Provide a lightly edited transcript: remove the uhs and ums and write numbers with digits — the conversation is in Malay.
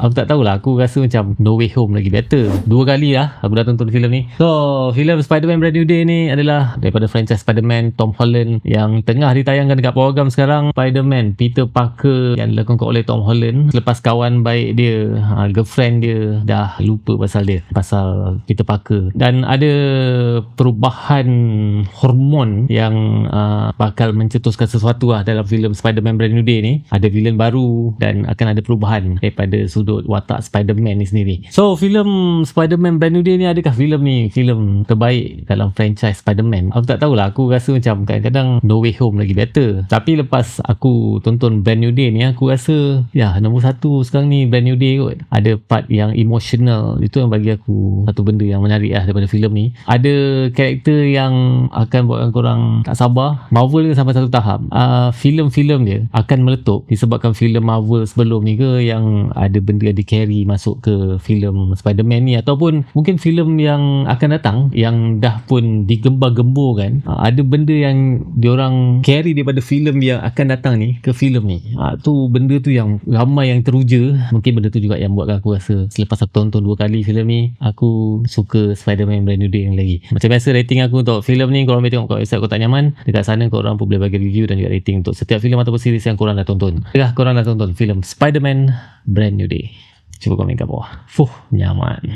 Aku tak tahulah, aku rasa macam No Way Home lagi better. 2 kali lah aku dah tonton filem ni. So filem Spider-Man Brand New Day ni adalah daripada franchise Spider-Man Tom Holland yang tengah ditayangkan dekat program sekarang. Spider-Man Peter Parker yang dilakonkan oleh Tom Holland selepas kawan baik dia, girlfriend dia dah lupa pasal dia, pasal Peter Parker, dan ada perubahan hormon yang bakal mencetuskan sesuatu lah dalam filem Spider-Man Brand New Day ni. Ada villain baru dan akan ada perubahan daripada sudut watak Spider-Man ni sendiri. So filem Spider-Man Brand New Day ni, adakah filem ni filem terbaik dalam franchise Spider-Man? Aku tak tahulah, aku rasa macam kadang-kadang No Way Home lagi better. Tapi lepas aku tonton Brand New Day ni, aku rasa ya nombor 1 sekarang ni Brand New Day kot. Ada part yang emotional, itu yang bagi aku satu benda yang menarik lah daripada filem ni. Ada karakter yang akan buatkan korang tak sabar. Marvel ni sampai satu tahap filem-filem dia akan meletup disebabkan filem Marvel sebelum ni ke yang ada benda yang di carry masuk ke filem Spider-Man ni, ataupun mungkin filem yang akan datang yang dah pun digembar-gemburkan, ada benda yang diorang carry daripada filem yang akan datang ni ke filem ni. Tu benda tu yang ramai yang teruja. Mungkin benda tu juga yang buatkan aku rasa selepas aku tonton 2 kali filem ni, aku suka Spider-Man Brand New Day yang lagi. Macam biasa, rating aku untuk filem ni, korang boleh tengok kat website Kau Tak Nyaman. Dekat sana korang pun boleh bagi review dan juga rating untuk setiap filem ataupun series yang korang dah tonton. Adakah korang dah tonton filem Spider-Man Brand New Day? Cuba komen kat bawah. Nyaman.